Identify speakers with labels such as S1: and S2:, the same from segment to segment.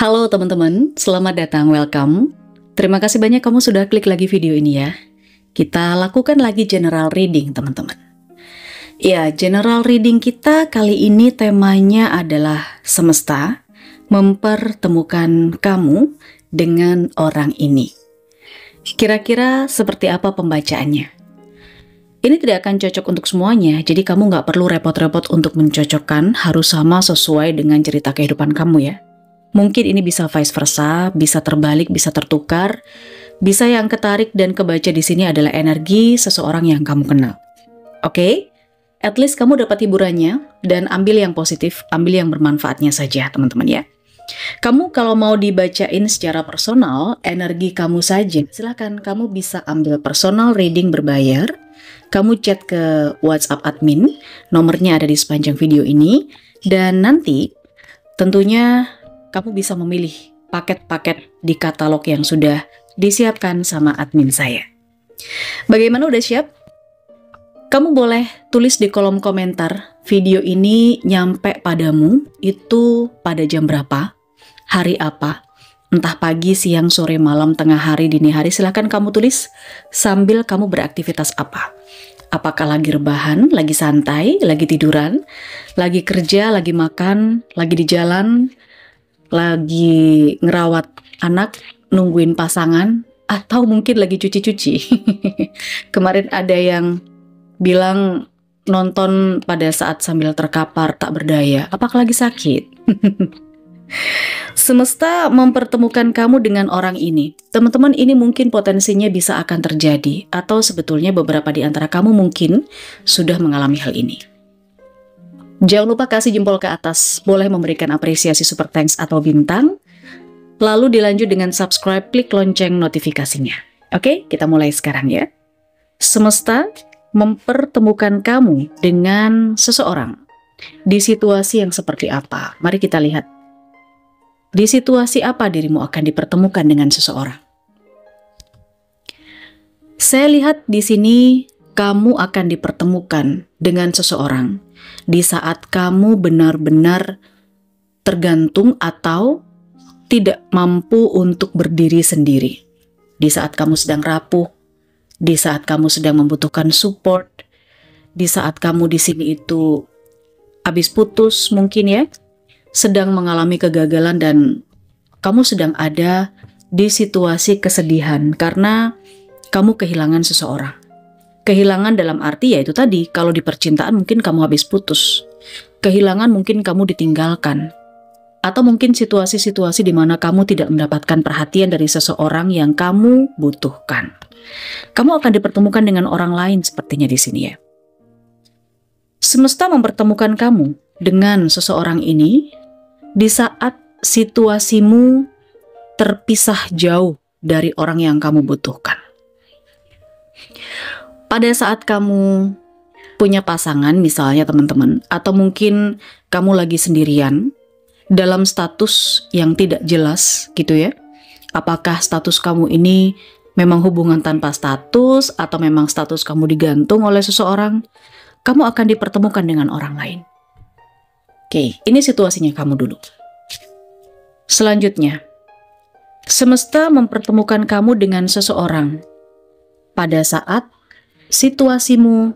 S1: Halo teman-teman, selamat datang, welcome. Terima kasih banyak kamu sudah klik lagi video ini ya. Kita lakukan lagi general reading teman-teman. Ya, general reading kita kali ini temanya adalah semesta mempertemukan kamu dengan orang ini. Kira-kira seperti apa pembacaannya? Ini tidak akan cocok untuk semuanya, jadi kamu nggak perlu repot-repot untuk mencocokkan, harus sama sesuai dengan cerita kehidupan kamu ya. Mungkin ini bisa vice versa, bisa terbalik, bisa tertukar, bisa yang ketarik dan kebaca di sini adalah energi seseorang yang kamu kenal. Oke? At least kamu dapat hiburannya dan ambil yang positif, ambil yang bermanfaatnya saja teman-teman ya. Kamu kalau mau dibacain secara personal, energi kamu saja, silakan kamu bisa ambil personal reading berbayar. Kamu chat ke WhatsApp admin, nomornya ada di sepanjang video ini, dan nanti tentunya kamu bisa memilih paket-paket di katalog yang sudah disiapkan sama admin saya. Bagaimana, udah siap? Kamu boleh tulis di kolom komentar video ini nyampe padamu itu pada jam berapa, hari apa, entah pagi, siang, sore, malam, tengah hari, dini hari, silahkan kamu tulis sambil kamu beraktivitas apa. Apakah lagi rebahan, lagi santai, lagi tiduran, lagi kerja, lagi makan, lagi di jalan, lagi ngerawat anak, nungguin pasangan, atau mungkin lagi cuci-cuci. Kemarin ada yang bilang nonton pada saat sambil terkapar tak berdaya, apakah lagi sakit? Semesta mempertemukan kamu dengan orang ini. Teman-teman, ini mungkin potensinya bisa akan terjadi, atau sebetulnya beberapa di antara kamu mungkin sudah mengalami hal ini. Jangan lupa kasih jempol ke atas, boleh memberikan apresiasi super thanks atau bintang, lalu dilanjut dengan subscribe, klik lonceng notifikasinya. Oke, kita mulai sekarang ya. Semesta mempertemukan kamu dengan seseorang. Di situasi yang seperti apa? Mari kita lihat. Di situasi apa dirimu akan dipertemukan dengan seseorang? Saya lihat di sini kamu akan dipertemukan dengan seseorang di saat kamu benar-benar tergantung atau tidak mampu untuk berdiri sendiri. Di saat kamu sedang rapuh, di saat kamu sedang membutuhkan support, di saat kamu di sini itu habis putus mungkin ya, sedang mengalami kegagalan dan kamu sedang ada di situasi kesedihan karena kamu kehilangan seseorang. Kehilangan dalam arti ya itu tadi, kalau di percintaan mungkin kamu habis putus. Kehilangan mungkin kamu ditinggalkan. Atau mungkin situasi-situasi di mana kamu tidak mendapatkan perhatian dari seseorang yang kamu butuhkan. Kamu akan dipertemukan dengan orang lain sepertinya di sini ya. Semesta mempertemukan kamu dengan seseorang ini di saat situasimu terpisah jauh dari orang yang kamu butuhkan. Pada saat kamu punya pasangan misalnya teman-teman, atau mungkin kamu lagi sendirian dalam status yang tidak jelas gitu ya. Apakah status kamu ini memang hubungan tanpa status atau memang status kamu digantung oleh seseorang, kamu akan dipertemukan dengan orang lain. Oke, ini situasinya kamu dulu. Selanjutnya, semesta mempertemukan kamu dengan seseorang pada saat situasimu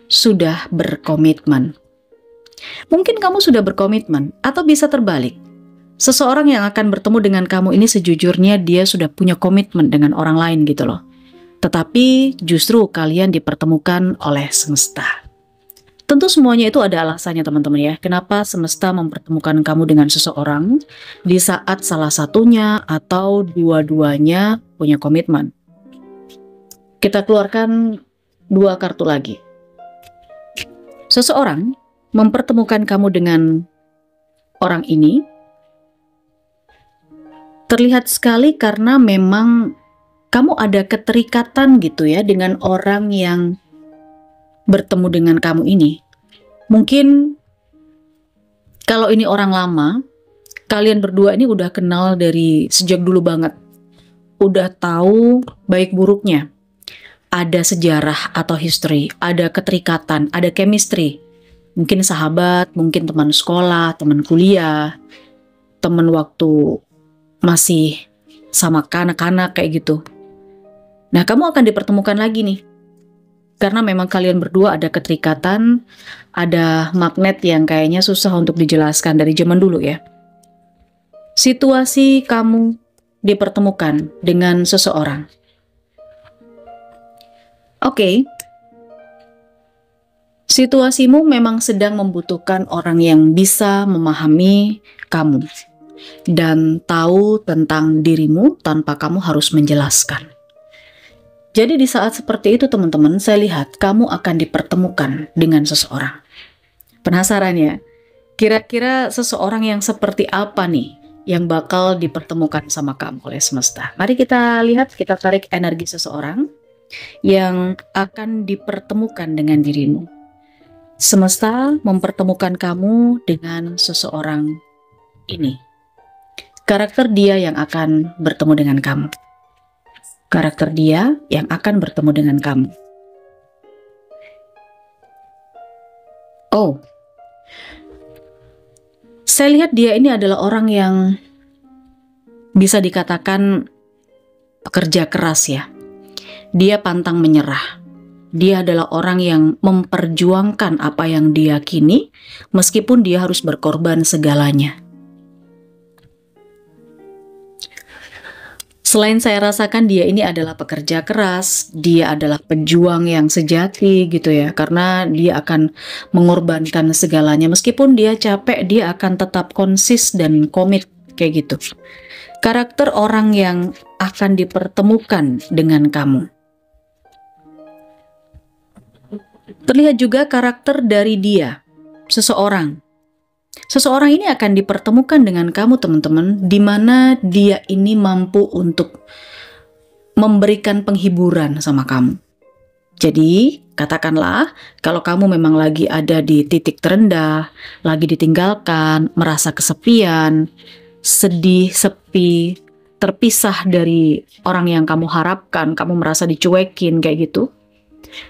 S1: sudah berkomitmen. Mungkin kamu sudah berkomitmen, atau bisa terbalik. Seseorang yang akan bertemu dengan kamu ini sejujurnya dia sudah punya komitmen dengan orang lain gitu loh. Tetapi justru kalian dipertemukan oleh semesta. Tentu semuanya itu ada alasannya teman-teman ya. Kenapa semesta mempertemukan kamu dengan seseorang di saat salah satunya atau dua-duanya punya komitmen. Kita keluarkan dua kartu lagi. Seseorang mempertemukan kamu dengan orang ini terlihat sekali karena memang kamu ada keterikatan gitu ya dengan orang yang bertemu dengan kamu ini. Mungkin kalau ini orang lama, kalian berdua ini udah kenal dari sejak dulu banget. Udah tahu baik buruknya. Ada sejarah atau history, ada keterikatan, ada chemistry. Mungkin sahabat, mungkin teman sekolah, teman kuliah. temen waktu masih sama kanak-kanak kayak gitu. Nah, kamu akan dipertemukan lagi nih. Karena memang kalian berdua ada keterikatan, ada magnet yang kayaknya susah untuk dijelaskan dari zaman dulu ya. Situasi kamu dipertemukan dengan seseorang. Oke. Situasimu memang sedang membutuhkan orang yang bisa memahami kamu dan tahu tentang dirimu tanpa kamu harus menjelaskan. Jadi di saat seperti itu teman-teman, saya lihat kamu akan dipertemukan dengan seseorang. Penasaran ya? Kira-kira seseorang yang seperti apa nih yang bakal dipertemukan sama kamu oleh semesta? Mari kita lihat, kita tarik energi seseorang yang akan dipertemukan dengan dirimu. Semesta mempertemukan kamu dengan seseorang ini. Karakter dia yang akan bertemu dengan kamu. Karakter dia yang akan bertemu dengan kamu. Oh, saya lihat dia ini adalah orang yang bisa dikatakan pekerja keras ya. Dia pantang menyerah. Dia adalah orang yang memperjuangkan apa yang diyakini, meskipun dia harus berkorban segalanya. Selain saya rasakan dia ini adalah pekerja keras, dia adalah pejuang yang sejati gitu ya, karena dia akan mengorbankan segalanya. Meskipun dia capek, dia akan tetap konsis dan komit kayak gitu. Karakter orang yang akan dipertemukan dengan kamu. Terlihat juga karakter dari dia, seseorang. Seseorang ini akan dipertemukan dengan kamu teman-teman, di mana dia ini mampu untuk memberikan penghiburan sama kamu. Jadi katakanlah kalau kamu memang lagi ada di titik terendah, lagi ditinggalkan, merasa kesepian, sedih, sepi, terpisah dari orang yang kamu harapkan, kamu merasa dicuekin kayak gitu.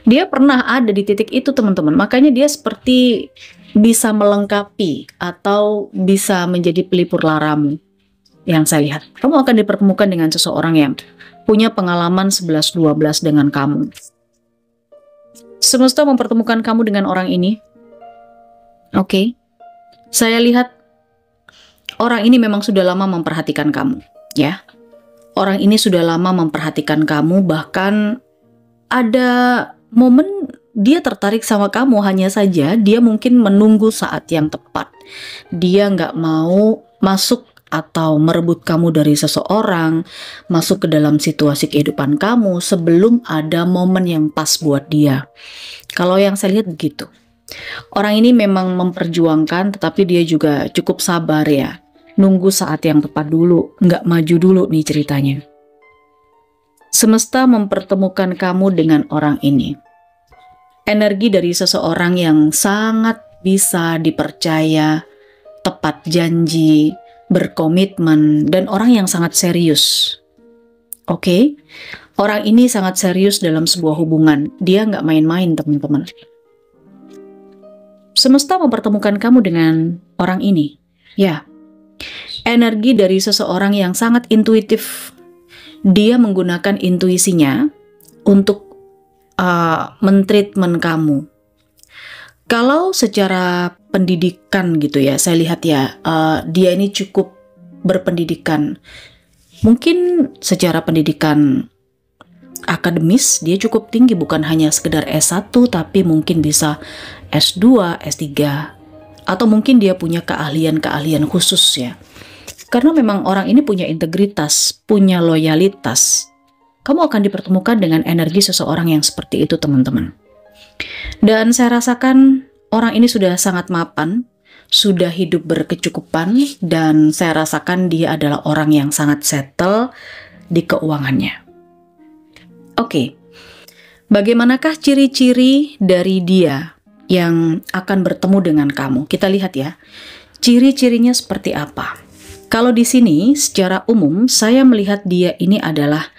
S1: Dia pernah ada di titik itu teman-teman, makanya dia seperti bisa melengkapi atau bisa menjadi pelipur laramu. Yang saya lihat, kamu akan dipertemukan dengan seseorang yang punya pengalaman 11-12 dengan kamu. Semesta mempertemukan kamu dengan orang ini. Oke. Saya lihat orang ini memang sudah lama memperhatikan kamu, ya. Orang ini sudah lama memperhatikan kamu, bahkan ada momen dia tertarik sama kamu, hanya saja dia mungkin menunggu saat yang tepat. Dia nggak mau masuk atau merebut kamu dari seseorang, masuk ke dalam situasi kehidupan kamu sebelum ada momen yang pas buat dia. Kalau yang saya lihat begitu. Orang ini memang memperjuangkan, tetapi dia juga cukup sabar ya. Nunggu saat yang tepat dulu, nggak maju dulu nih ceritanya. Semesta mempertemukan kamu dengan orang ini. Energi dari seseorang yang sangat bisa dipercaya, tepat janji, berkomitmen, dan orang yang sangat serius. Oke? Orang ini sangat serius dalam sebuah hubungan. Dia nggak main-main, teman-teman. Semesta mempertemukan kamu dengan orang ini. Ya, energi dari seseorang yang sangat intuitif. Dia menggunakan intuisinya untuk mentreatment kamu. Kalau secara pendidikan gitu ya, saya lihat ya, dia ini cukup berpendidikan. Mungkin secara pendidikan akademis dia cukup tinggi, bukan hanya sekedar S1, tapi mungkin bisa S2, S3, atau mungkin dia punya keahlian-keahlian khusus ya. Karena memang orang ini punya integritas, punya loyalitas. Kamu akan dipertemukan dengan energi seseorang yang seperti itu, teman-teman. Dan saya rasakan orang ini sudah sangat mapan, sudah hidup berkecukupan, dan saya rasakan dia adalah orang yang sangat settle di keuangannya. Oke, bagaimanakah ciri-ciri dari dia yang akan bertemu dengan kamu? Kita lihat ya, ciri-cirinya seperti apa. Kalau di sini secara umum saya melihat dia ini adalah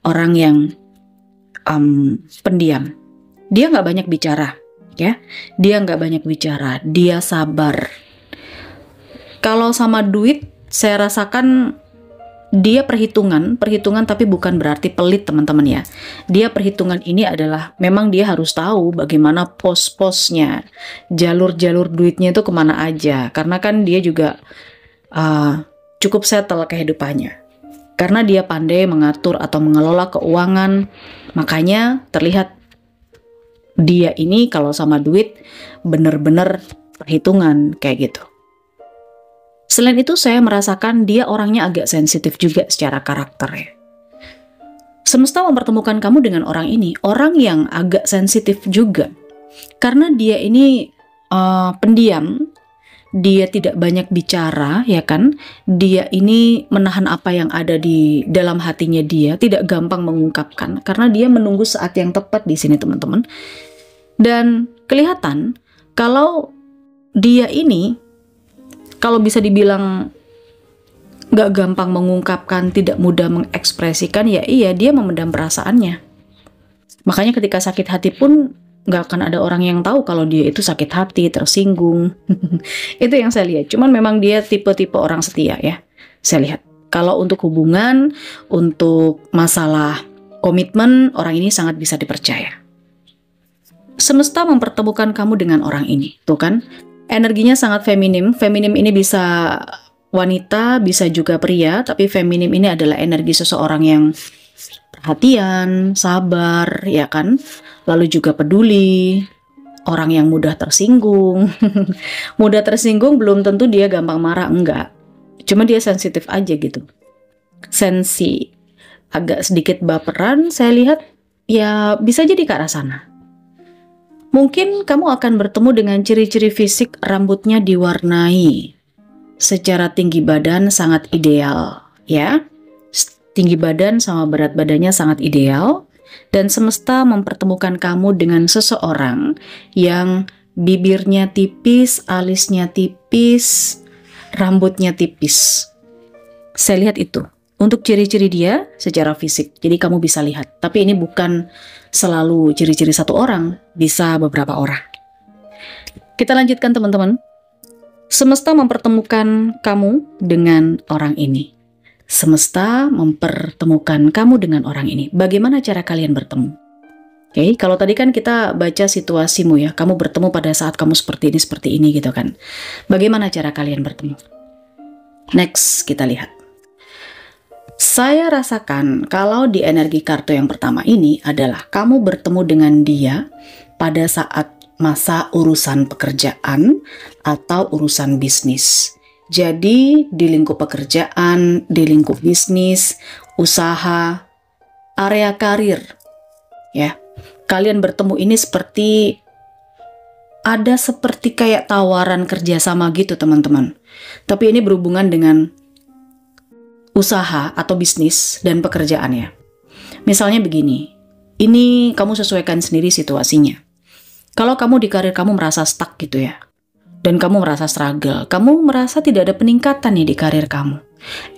S1: orang yang pendiam. Dia nggak banyak bicara, ya. Dia nggak banyak bicara. Dia sabar. Kalau sama duit, saya rasakan dia perhitungan tapi bukan berarti pelit teman-teman ya. Dia perhitungan ini adalah memang dia harus tahu bagaimana pos-posnya, jalur-jalur duitnya itu kemana aja. Karena kan dia juga cukup settle kehidupannya. Karena dia pandai mengatur atau mengelola keuangan, makanya terlihat dia ini kalau sama duit bener-bener perhitungan kayak gitu. Selain itu saya merasakan dia orangnya agak sensitif juga secara karakter ya. Semesta mempertemukan kamu dengan orang ini, orang yang agak sensitif juga. Karena dia ini pendiam, dia tidak banyak bicara ya kan. Dia ini menahan apa yang ada di dalam hatinya dia, tidak gampang mengungkapkan karena dia menunggu saat yang tepat di sini teman-teman. Dan kelihatan kalau dia ini kalau bisa dibilang gak gampang mengungkapkan, tidak mudah mengekspresikan, ya iya dia memendam perasaannya. Makanya ketika sakit hati pun gak akan ada orang yang tahu kalau dia itu sakit hati, tersinggung. Itu yang saya lihat. Cuman memang dia tipe-tipe orang setia ya. Saya lihat. Kalau untuk hubungan, untuk masalah komitmen, orang ini sangat bisa dipercaya. Semesta mempertemukan kamu dengan orang ini. Tuh kan? Energinya sangat feminim. Feminim ini bisa wanita, bisa juga pria, tapi feminim ini adalah energi seseorang yang perhatian, sabar, ya kan? Lalu juga peduli, orang yang mudah tersinggung. Mudah tersinggung belum tentu dia gampang marah, enggak. Cuma dia sensitif aja gitu. Sensi, agak sedikit baperan, saya lihat ya bisa jadi ke arah sana. Mungkin kamu akan bertemu dengan ciri-ciri fisik rambutnya diwarnai. Secara tinggi badan sangat ideal, ya. Tinggi badan sama berat badannya sangat ideal. Dan semesta mempertemukan kamu dengan seseorang yang bibirnya tipis, alisnya tipis, rambutnya tipis. Saya lihat itu. Untuk ciri-ciri dia secara fisik, jadi kamu bisa lihat. Tapi ini bukan selalu ciri-ciri satu orang, bisa beberapa orang. Kita lanjutkan teman-teman. Semesta mempertemukan kamu dengan orang ini. Semesta mempertemukan kamu dengan orang ini. Bagaimana cara kalian bertemu? Oke, kalau tadi kan kita baca situasimu ya, kamu bertemu pada saat kamu seperti ini gitu kan. Bagaimana cara kalian bertemu? Next, kita lihat. Saya rasakan kalau di energi kartu yang pertama ini adalah kamu bertemu dengan dia pada saat masa urusan pekerjaan atau urusan bisnis. Jadi di lingkup pekerjaan, di lingkup bisnis, usaha, area karir, ya. Kalian bertemu ini seperti ada seperti kayak tawaran kerjasama gitu teman-teman. Tapi ini berhubungan dengan usaha atau bisnis dan pekerjaannya. Misalnya begini, ini kamu sesuaikan sendiri situasinya. Kalau kamu di karir kamu merasa stuck gitu ya, dan kamu merasa struggle, kamu merasa tidak ada peningkatan nih di karir kamu.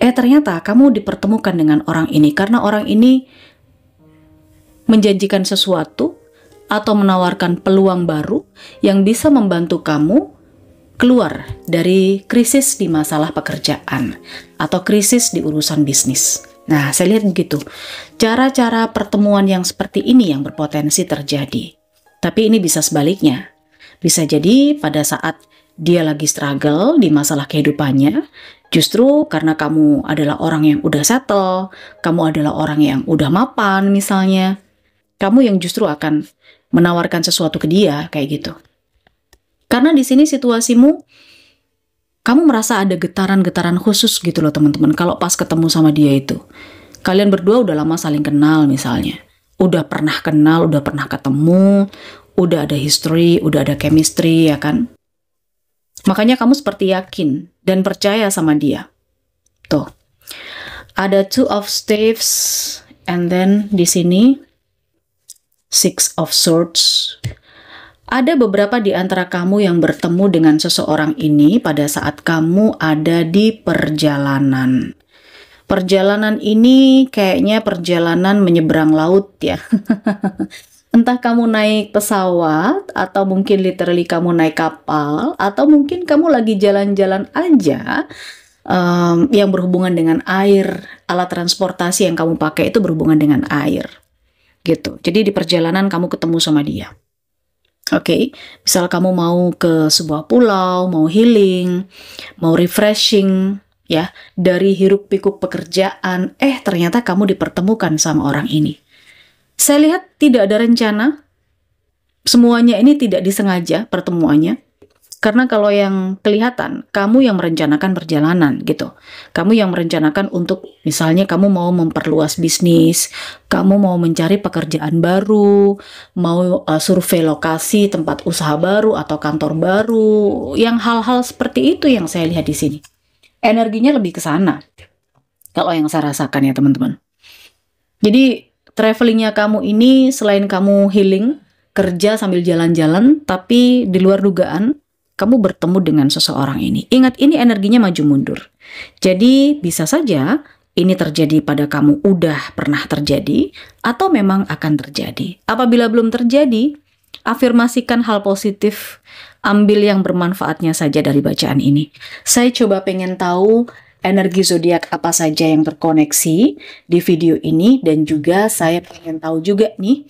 S1: Ternyata kamu dipertemukan dengan orang ini karena orang ini menjanjikan sesuatu atau menawarkan peluang baru yang bisa membantu kamu keluar dari krisis di masalah pekerjaan atau krisis di urusan bisnis. Nah, saya lihat begitu. Cara-cara pertemuan yang seperti ini yang berpotensi terjadi. Tapi ini bisa sebaliknya. Bisa jadi pada saat dia lagi struggle di masalah kehidupannya, justru karena kamu adalah orang yang udah settle, kamu adalah orang yang udah mapan misalnya, kamu yang justru akan menawarkan sesuatu ke dia kayak gitu. Karena di sini situasimu, kamu merasa ada getaran-getaran khusus gitu loh teman-teman. Kalau pas ketemu sama dia itu, kalian berdua udah lama saling kenal misalnya, udah pernah kenal, udah pernah ketemu, udah ada history, udah ada chemistry ya kan. Makanya kamu seperti yakin dan percaya sama dia. Tuh, ada Two of Staves, and then di sini Six of Swords. Ada beberapa di antara kamu yang bertemu dengan seseorang ini pada saat kamu ada di perjalanan. Perjalanan ini kayaknya perjalanan menyeberang laut ya. Entah kamu naik pesawat, atau mungkin literally kamu naik kapal, atau mungkin kamu lagi jalan-jalan aja, yang berhubungan dengan air, alat transportasi yang kamu pakai itu berhubungan dengan air, gitu. Jadi di perjalanan kamu ketemu sama dia. Oke, misal kamu mau ke sebuah pulau, mau healing, mau refreshing, ya, dari hiruk pikuk pekerjaan, ternyata kamu dipertemukan sama orang ini. Saya lihat tidak ada rencana, semuanya ini tidak disengaja pertemuannya. Karena kalau yang kelihatan, kamu yang merencanakan perjalanan gitu. Kamu yang merencanakan untuk, misalnya kamu mau memperluas bisnis, kamu mau mencari pekerjaan baru, mau survei lokasi tempat usaha baru atau kantor baru, yang hal-hal seperti itu yang saya lihat di sini. Energinya lebih ke sana. Kalau yang saya rasakan ya teman-teman. Jadi travelingnya kamu ini selain kamu healing, kerja sambil jalan-jalan, tapi di luar dugaan, kamu bertemu dengan seseorang ini. Ingat, ini energinya maju mundur. Jadi bisa saja ini terjadi pada kamu udah pernah terjadi atau memang akan terjadi. Apabila belum terjadi, afirmasikan hal positif, ambil yang bermanfaatnya saja dari bacaan ini. Saya coba pengen tahu energi zodiak apa saja yang terkoneksi di video ini, dan juga saya pengen tahu juga nih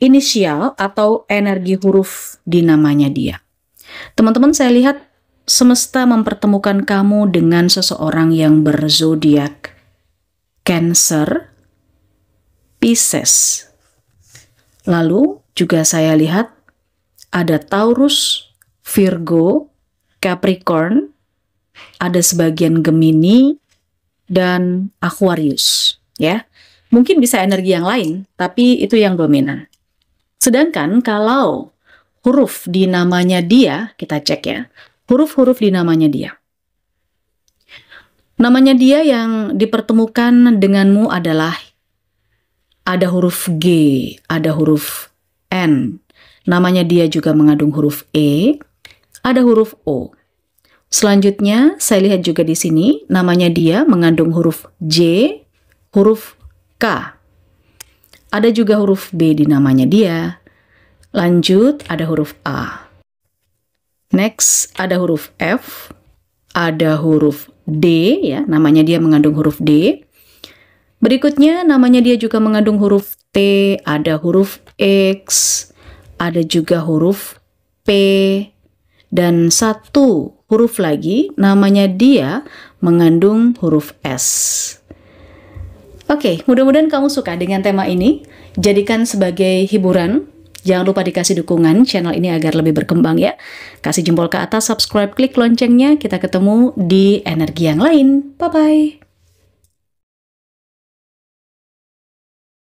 S1: inisial atau energi huruf di namanya dia. Teman-teman, saya lihat semesta mempertemukan kamu dengan seseorang yang berzodiak Cancer, Pisces. Lalu juga saya lihat ada Taurus, Virgo, Capricorn, ada sebagian Gemini, dan Aquarius. Ya, mungkin bisa energi yang lain, tapi itu yang dominan. Sedangkan kalau huruf di namanya dia, kita cek ya, huruf-huruf di namanya dia. Namanya dia yang dipertemukan denganmu adalah ada huruf G, ada huruf N. Namanya dia juga mengandung huruf E, ada huruf O. Selanjutnya, saya lihat juga di sini, namanya dia mengandung huruf J, huruf K. Ada juga huruf B di namanya dia. Lanjut, ada huruf A. Next, ada huruf F, ada huruf D, ya, namanya dia mengandung huruf D. Berikutnya, namanya dia juga mengandung huruf T, ada huruf X, ada juga huruf P, dan satu huruf lagi, namanya dia mengandung huruf S. Oke, mudah-mudahan kamu suka dengan tema ini. Jadikan sebagai hiburan. Jangan lupa dikasih dukungan channel ini agar lebih berkembang ya. Kasih jempol ke atas, subscribe, klik loncengnya. Kita ketemu di energi yang lain. Bye-bye.